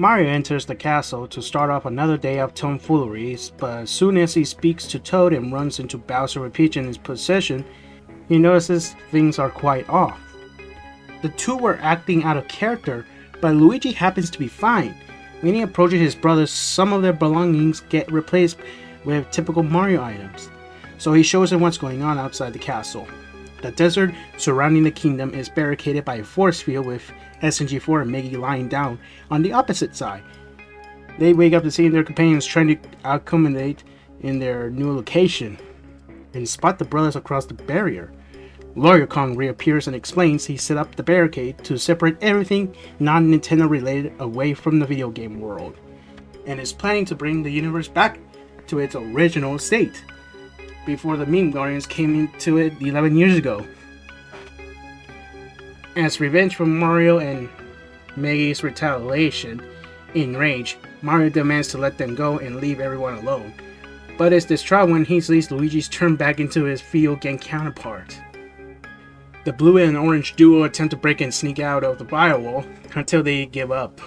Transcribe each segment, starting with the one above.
Mario enters the castle to start off another day of tomfoolery, but as soon as he speaks to Toad and runs into Bowser with Peach in his possession, he notices things are quite off. The two were acting out of character, but Luigi happens to be fine. When he approaches his brothers, some of their belongings get replaced with typical Mario items, so he shows them what's going on outside the castle. The desert surrounding the kingdom is barricaded by a force field with SMG4 and Maggie lying down on the opposite side. They wake up to seeing their companions trying to accommodate in their new location and spot the brothers across the barrier. Lawyer Kong reappears and explains he set up the barricade to separate everything non-Nintendo related away from the video game world, and is planning to bring the universe back to its original state, before the meme guardians came into it 11 years ago. As revenge for Mario and Maggie's retaliation, enraged, Mario demands to let them go and leave everyone alone, but is distraught when he sees Luigi's turn back into his video game counterpart. The blue and orange duo attempt to break and sneak out of the firewall until they give up.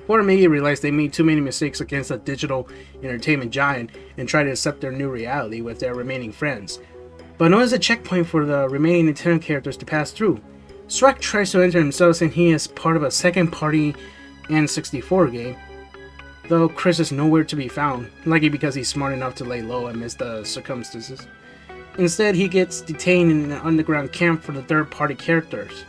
Poor Maggie realized they made too many mistakes against a digital entertainment giant and try to accept their new reality with their remaining friends. But notice a checkpoint for the remaining Nintendo characters to pass through. Shrek tries to enter himself saying he is part of a second-party N64 game, though Chris is nowhere to be found, likely because he's smart enough to lay low amidst the circumstances. Instead, he gets detained in an underground camp for the third-party characters.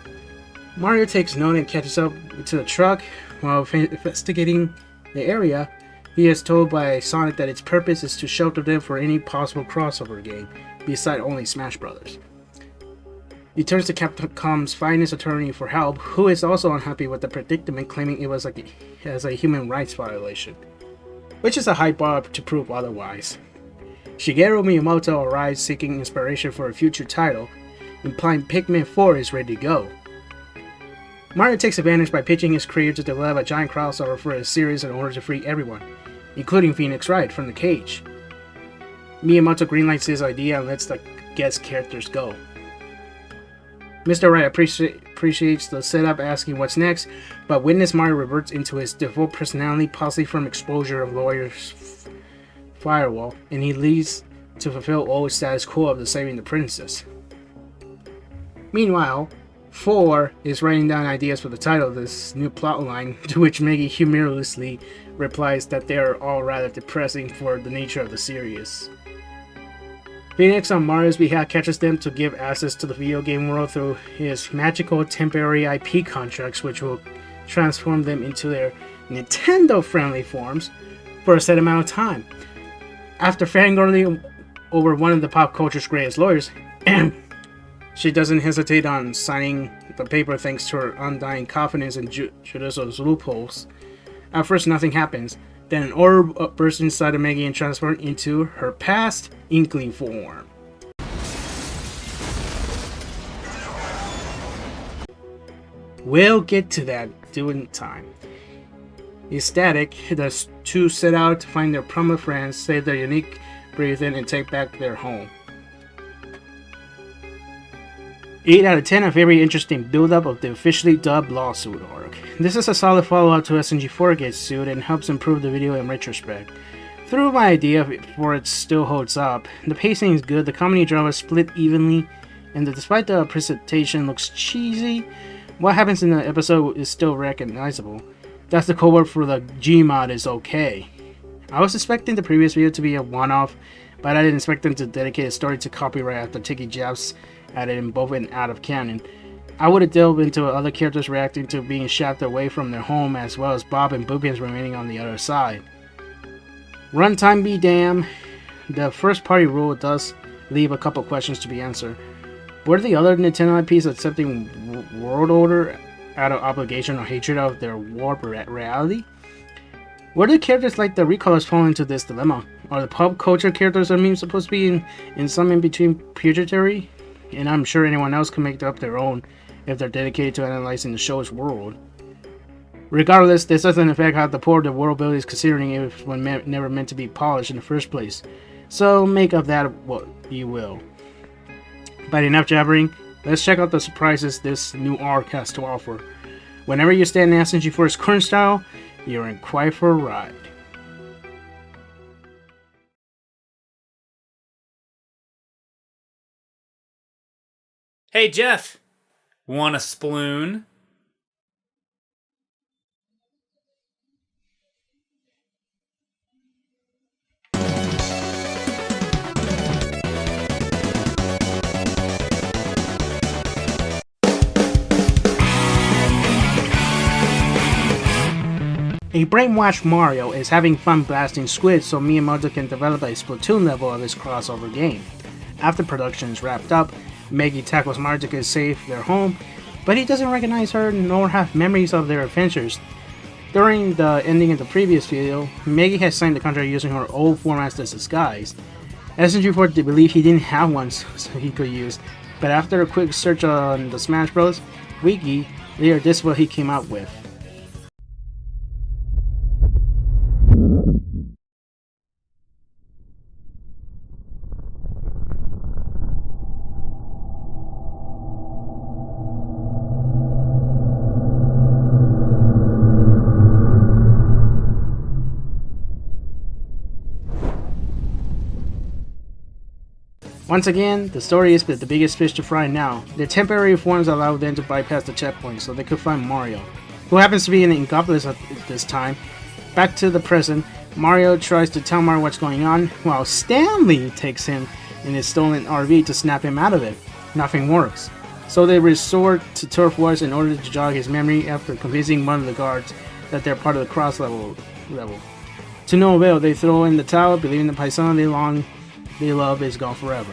Mario takes note and catches up to the truck. While investigating the area, he is told by Sonic that its purpose is to shelter them for any possible crossover game, beside only Smash Brothers. He turns to Capcom's finest attorney for help, who is also unhappy with the predicament, claiming it was as a human rights violation, which is a high bar to prove otherwise. Shigeru Miyamoto arrives seeking inspiration for a future title, implying Pikmin 4 is ready to go. Mario takes advantage by pitching his career to develop a giant crossover for his series in order to free everyone, including Phoenix Wright, from the cage. Miyamoto greenlights his idea and lets the guest characters go. Mr. Wright appreciates the setup, asking what's next, but Witness Mario reverts into his default personality, possibly from exposure of Lawyer's firewall, and he leaves to fulfill old status quo of the saving the princess. Meanwhile, 4 is writing down ideas for the title of this new plotline, to which Maggie humorously replies that they are all rather depressing for the nature of the series. Phoenix, on Mario's behalf, catches them to give access to the video game world through his magical temporary IP contracts, which will transform them into their Nintendo-friendly forms for a set amount of time. After fangirling over one of the pop culture's greatest lawyers, she doesn't hesitate on signing the paper thanks to her undying confidence in judicial loopholes. At first, nothing happens. Then an orb bursts inside of Maggie and transforms into her past Inkling form. We'll get to that doing time. Ecstatic, the two set out to find their promised friends, save their unique breathing, and take back their home. 8 out of 10, a very interesting build-up of the officially dubbed lawsuit arc. This is a solid follow-up to SMG4 gets sued and helps improve the video in retrospect. Through my idea for it still holds up, the pacing is good, the comedy drama is split evenly, and despite the presentation looks cheesy, what happens in the episode is still recognizable. That's the code word for the Gmod is okay. I was expecting the previous video to be a one-off, but I didn't expect them to dedicate a story to copyright after taking jabs at it in both and out of canon. I would have delved into other characters reacting to being shafted away from their home, as well as Bob and Boopkins remaining on the other side. Runtime be damned. The first party rule does leave a couple questions to be answered. Were the other Nintendo IPs accepting World Order out of obligation or hatred of their warped reality? Where do characters like the Recallers fall into this dilemma? Are the pop culture characters I mean supposed to be in some in between purgatory? And I'm sure anyone else can make up their own if they're dedicated to analyzing the show's world. Regardless, this doesn't affect how the poor the world building is, considering it was never meant to be polished in the first place. So make of that what you will. But enough jabbering, let's check out the surprises this new arc has to offer. Whenever you stand in SMG4's current style, you're in quite for a ride. Hey Jeff, want a sploon? A brainwashed Mario is having fun blasting squids so Miyamoto can develop a Splatoon level of his crossover game. After production is wrapped up, Maggie tackles Mario to save their home, but he doesn't recognize her nor have memories of their adventures. During the ending of the previous video, Maggie has signed the contract using her old formats as disguise. SMG4 believed he didn't have one so he could use, but after a quick search on the Smash Bros. Wiki, this is what he came up with. Once again, the story is the biggest fish to fry now. The temporary forms allowed them to bypass the checkpoint so they could find Mario, who happens to be in Inkopolis at this time. Back to the present, Mario tries to tell Mario what's going on, while Stanley takes him in his stolen RV to snap him out of it. Nothing works, so they resort to turf wars in order to jog his memory after convincing one of the guards that they're part of the cross level. To no avail, they throw in the towel, believing the paisano they love is gone forever.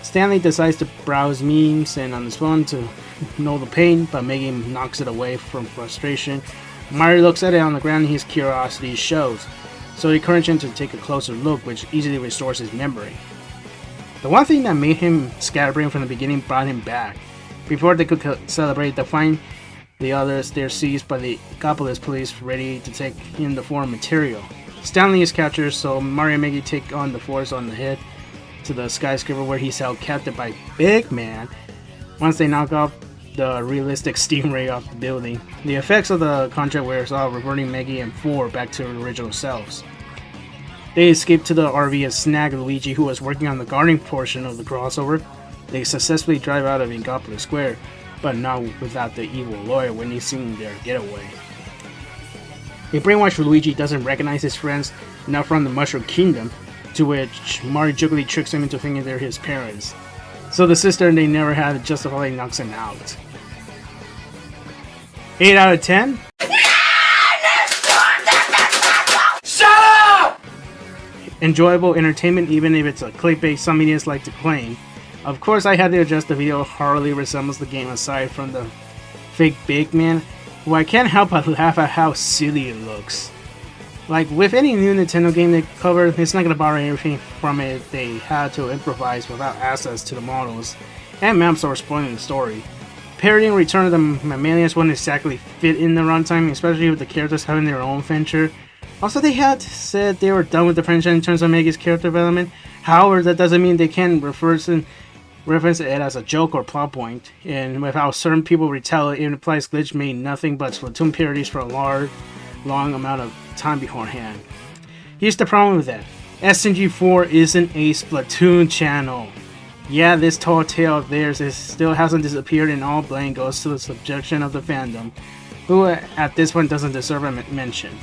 Stanley decides to browse memes and on his phone to know the pain, but Maggie knocks it away from frustration. Mario looks at it on the ground and his curiosity shows, so he encourages him to take a closer look, which easily restores his memory. The one thing that made him scatterbrain from the beginning brought him back. Before they could celebrate, they find the others they're seized by the Inkopolis police ready to take in the foreign material. Stanley is captured, so Mario and Maggie take on the force on the head to the skyscraper where he's held captive by Big Man. Once they knock off the realistic stingray off the building, the effects of the contract wears off, reverting Maggie and 4 back to their original selves. They escape to the RV and snag Luigi, who was working on the guarding portion of the crossover. They successfully drive out of Inkopolis Square, but not without the evil lawyer witnessing their getaway. A brainwashed Luigi doesn't recognize his friends, not from the Mushroom Kingdom, to which Mario jokingly tricks him into thinking they're his parents. So the sister they never had justifiably knocks him out. 8 out of 10? Shut up! Enjoyable entertainment even if it's a clickbait some idiots like to claim. Of course I had to adjust the video hardly resembles the game aside from the fake Big Man, who I can't help but laugh at how silly it looks. Like with any new Nintendo game they cover, it's not gonna borrow anything from it they had to improvise without access to the models and maps or spoiling the story. Parodying Return of the Mammalians wouldn't exactly fit in the runtime, especially with the characters having their own adventure. Also, they had said they were done with the franchise in terms of Maggie's character development. However, that doesn't mean they can't reference it as a joke or plot point, and with how certain people retell it, it implies Glitch made nothing but Splatoon parodies for a long amount of time beforehand. Here's the problem with that. SMG4 isn't a Splatoon channel. Yeah, this tall tale of theirs still hasn't disappeared, and all blame goes to the subjection of the fandom, who at this point doesn't deserve a mention.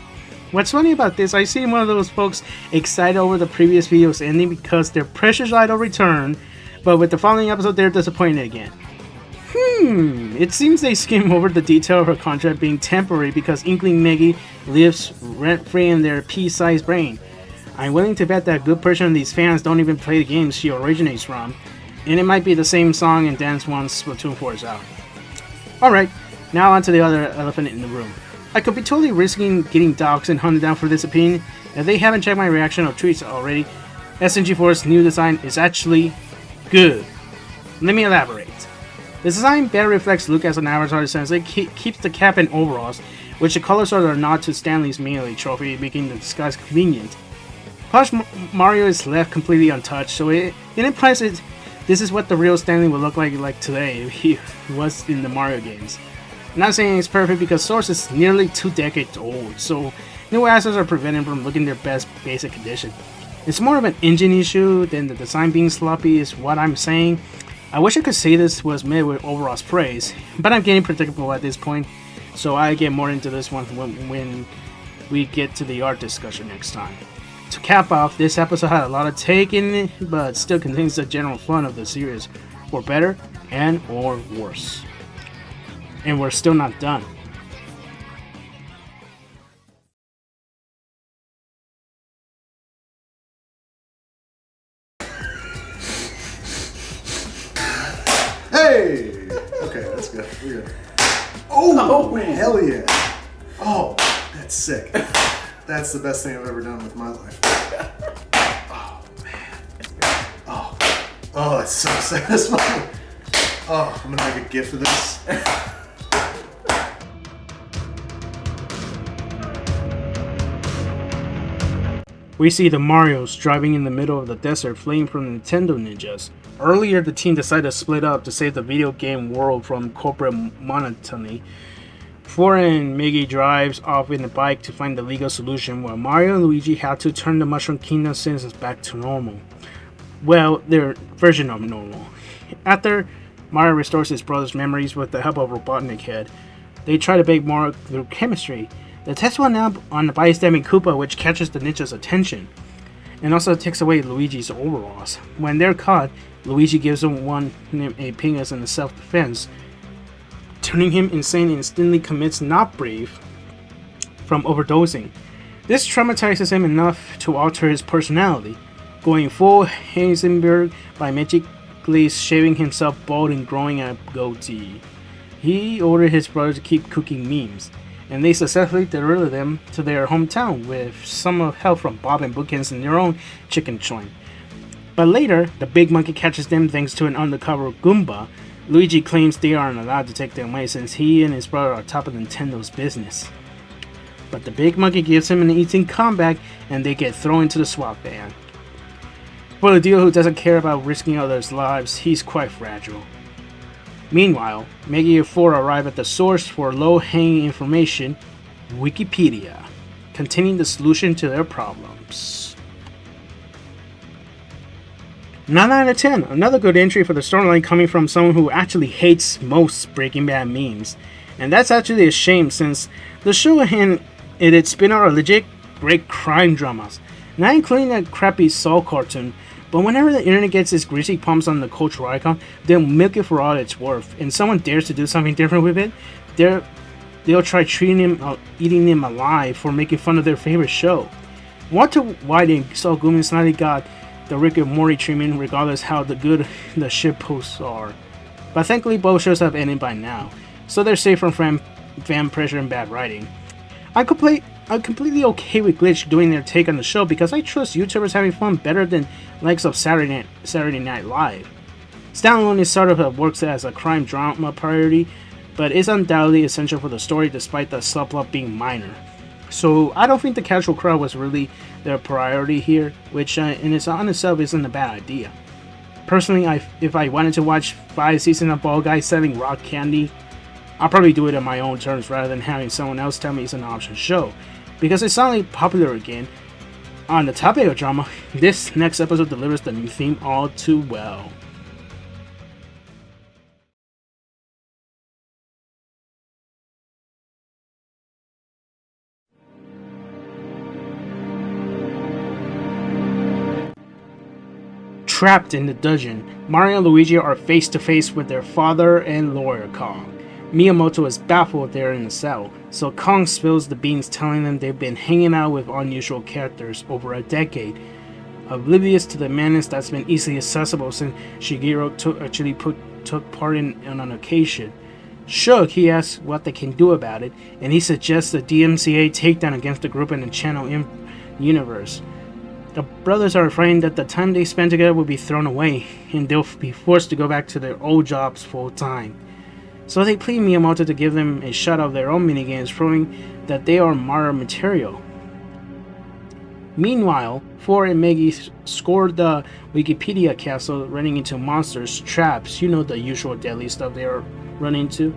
What's funny about this, I see one of those folks excited over the previous video's ending because their precious idol returned, but with the following episode they're disappointed again. It seems they skim over the detail of her contract being temporary because Inkling Maggie lives rent-free in their pea-sized brain. I'm willing to bet that a good portion of these fans don't even play the games she originates from, and it might be the same song and dance once Splatoon 4 is out. Alright, now on to the other elephant in the room. I could be totally risking getting doxxed and hunted down for this opinion. If they haven't checked my reaction or tweets already, SMG4's new design is actually good. Let me elaborate. The design better reflects Luke as an avatar since it keeps the cap and overalls, which the colors are a nod to Stanley's melee trophy, making the disguise convenient. Plus, Mario is left completely untouched, so it implies this is what the real Stanley would look like today if he was in the Mario games. Not saying it's perfect because Source is nearly 2 decades old, so new assets are prevented from looking their best basic condition. It's more of an engine issue than the design being sloppy is what I'm saying. I wish I could say this was met with overall praise, but I'm getting predictable at this point, so I get more into this one when we get to the art discussion next time. To cap off, this episode had a lot of take in it, but still contains the general fun of the series, for better and or worse. And we're still not done. Hey! Okay, that's good. We're good. Oh, hell yeah. Oh, that's sick. That's the best thing I've ever done with my life. Oh, man. Oh, that's so satisfying. Oh, I'm gonna make a gif of this. We see the Marios driving in the middle of the desert fleeing from Nintendo ninjas. Earlier, the team decided to split up to save the video game world from corporate monotony. Four and Miggy drives off in the bike to find the legal solution, while Mario and Luigi had to turn the Mushroom Kingdom citizens back to normal. Well, their version of normal. After Mario restores his brother's memories with the help of Robotnik Head, they try to bake Mario through chemistry. The test went up on the bystanding Koopa, which catches the ninja's attention, and also takes away Luigi's overalls. When they're caught, Luigi gives him one named a Pingus in self-defense, turning him insane and instantly commits not brief from overdosing. This traumatizes him enough to alter his personality, going full Heisenberg by magically shaving himself bald and growing a goatee. He ordered his brother to keep cooking memes, and they successfully delivered them to their hometown with some help from Bob and Bookends in their own chicken joint. But later, the big monkey catches them thanks to an undercover Goomba. Luigi claims they aren't allowed to take them away since he and his brother are top of Nintendo's business. But the big monkey gives him an easy comeback and they get thrown into the swap van. For the deal who doesn't care about risking others' lives, he's quite fragile. Meanwhile, Maggie and 4 arrive at the source for low-hanging information, Wikipedia, containing the solution to their problems. 9 out of 10, another good entry for the storyline coming from someone who actually hates most Breaking Bad memes. And that's actually a shame since the show and its spin-off are legit great crime dramas. Not including that crappy Saul cartoon, but whenever the internet gets its greasy palms on the cultural icon, they'll milk it for all it's worth. And someone dares to do something different with it, they'll try eating him alive for making fun of their favorite show. Walter White and Saul Goodman slightly got the Rick and Morty treatment regardless how good the shit posts are. But thankfully both shows have ended by now, so they're safe from fan pressure and bad writing. I'm completely okay with Glitch doing their take on the show because I trust YouTubers having fun better than likes of Saturday Night Live. Standalone is sort of works as a crime drama priority, but is undoubtedly essential for the story despite the subplot being minor. So I don't think the casual crowd was really their priority here, which in itself isn't a bad idea. Personally, if I wanted to watch 5 seasons of Ball Guys selling rock candy, I'll probably do it on my own terms rather than having someone else tell me it's an option show, because it's suddenly popular again. On the topic of drama, this next episode delivers the new theme all too well. Trapped in the dungeon, Mario and Luigi are face to face with their father and lawyer Kong. Miyamoto is baffled there in the cell, so Kong spills the beans telling them they've been hanging out with unusual characters over a decade, oblivious to the madness that's been easily accessible since Shigeru took part in on an occasion. Shook, he asks what they can do about it, and he suggests a DMCA takedown against the group in the channel universe. The brothers are afraid that the time they spend together will be thrown away, and they'll be forced to go back to their old jobs full time. So they plead Miyamoto to give them a shot of their own minigames, proving that they are Mario material. Meanwhile, 4 and Maggie scored the Wikipedia castle, running into monsters, traps, you know, the usual deadly stuff they are running into.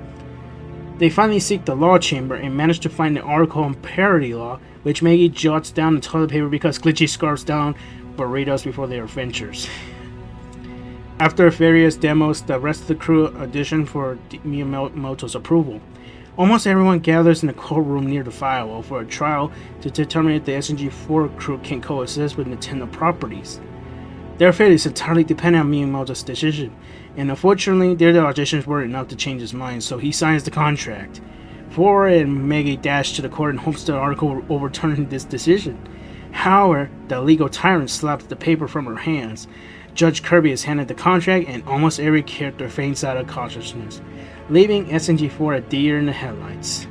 They finally seek the law chamber and manage to find an article on parody law, which Maggie jots down in toilet paper because Glitchy scarfs down burritos before their adventures. After various demos, the rest of the crew audition for Miyamoto's approval. Almost everyone gathers in the courtroom near the firewall for a trial to determine if the SMG4 crew can coexist with Nintendo properties. Their fate is entirely dependent on Miyamoto's decision, and unfortunately, their auditions weren't enough to change his mind, so he signs the contract. Flora and Maggie dash to the court in hopes the article will overturn this decision. However, the legal tyrant slaps the paper from her hands. Judge Kirby is handed the contract, and almost every character faints out of consciousness, leaving SMG4 a deer in the headlights.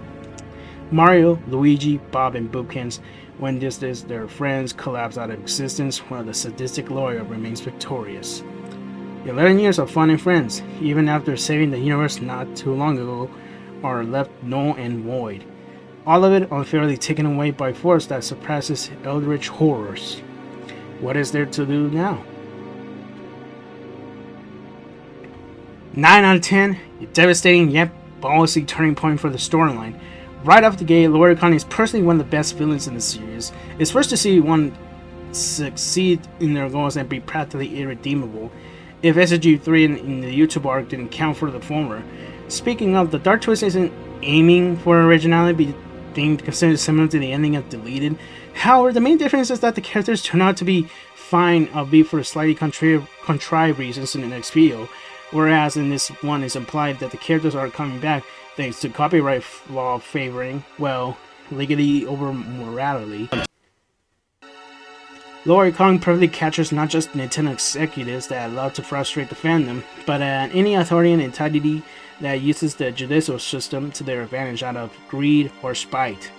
Mario, Luigi, Bob, and Boopkins, when their friends collapse out of existence while the sadistic lawyer remains victorious. 11 years of fun and friends, even after saving the universe not too long ago, are left null and void. All of it unfairly taken away by force that suppresses eldritch horrors. What is there to do now? 9 out of 10, a devastating yet ballsy turning point for the storyline. Right off the gate, Laura Connie is personally one of the best villains in the series. It's first to see one succeed in their goals and be practically irredeemable, if SMG3 in the YouTube arc didn't count for the former. Speaking of, the dark twist isn't aiming for originality, being considered similar to the ending of Deleted. However, the main difference is that the characters turn out to be fine, albeit for slightly contrived reasons in the next video. Whereas in this one it's implied that the characters are coming back thanks to copyright law favoring, well, legally over morality. Laura Kong perfectly captures not just Nintendo executives that love to frustrate the fandom, but any authoritarian entity that uses the judicial system to their advantage out of greed or spite.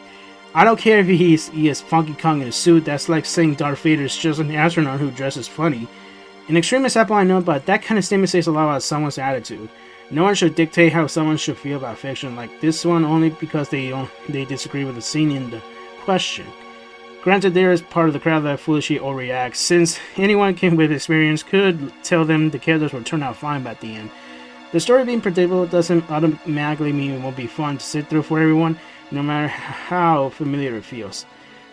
I don't care if he is Funky Kong in a suit, that's like saying Darth Vader is just an astronaut who dresses funny. An extreme example I know, but that kind of statement says a lot about someone's attitude. No one should dictate how someone should feel about fiction like this one only because they disagree with the scene in the question. Granted, there is part of the crowd that foolishly overreacts, since anyone with experience could tell them the characters will turn out fine by the end. The story being predictable doesn't automatically mean it won't be fun to sit through for everyone, no matter how familiar it feels.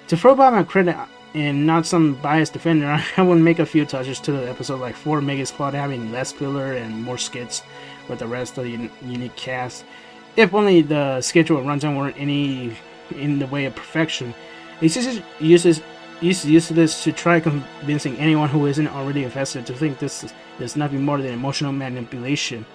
To throw by my credit, and not some biased defender, I will make a few touches to the episode, like 4 Mega's Squad having less filler and more skits with the rest of the unique cast. If only the schedule and runtime weren't any in the way of perfection. It's just uses this to try convincing anyone who isn't already invested to think this is nothing more than emotional manipulation.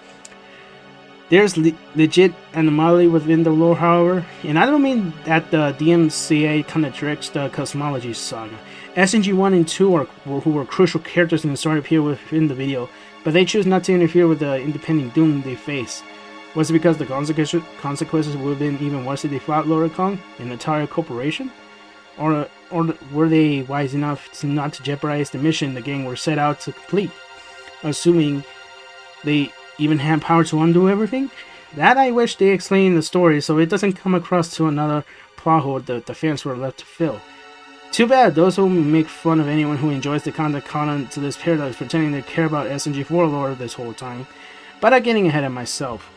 There's legit anomaly within the lore, however, and I don't mean that the DMCA contradicts the cosmology saga. SMG1 and 2 who were crucial characters in the story appear within the video, but they choose not to interfere with the independent doom they face. Was it because the consequences would have been even worse if they fought Laura Kong, an entire corporation? Or were they wise enough not to jeopardize the mission the gang were set out to complete? Assuming they even have power to undo everything? That I wish they explained in the story so it doesn't come across to another plot hole that the fans were left to fill. Too bad those who make fun of anyone who enjoys the content caught on to this paradox pretending they care about SMG4 lore this whole time. But I'm getting ahead of myself.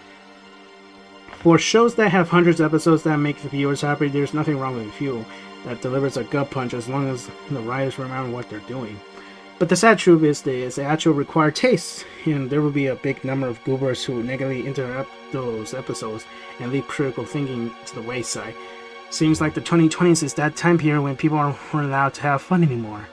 For shows that have hundreds of episodes that make the viewers happy, there's nothing wrong with a few that delivers a gut punch as long as the writers remember what they're doing. But the sad truth is the actual required taste, and there will be a big number of goobers who negatively interrupt those episodes and leave critical thinking to the wayside. Seems like the 2020s is that time period when people aren't allowed to have fun anymore.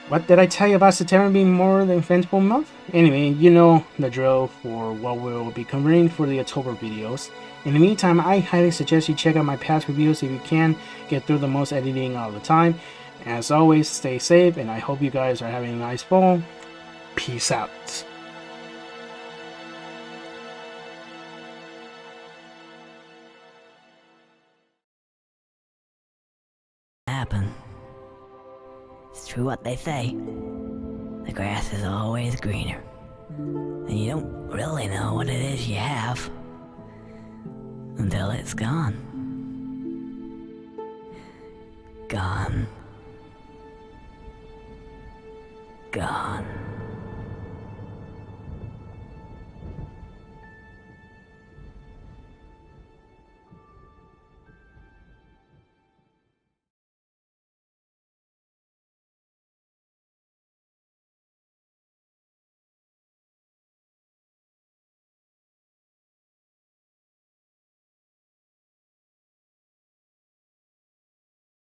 What did I tell you about September being more than fanciful month? Anyway, you know the drill for what we'll be covering for the October videos. In the meantime, I highly suggest you check out my past reviews if you can get through the most editing all the time. As always, stay safe, and I hope you guys are having a nice fall. Peace out. Happen. It's true what they say. The grass is always greener. And you don't really know what it is you have until it's gone. Gone. gone.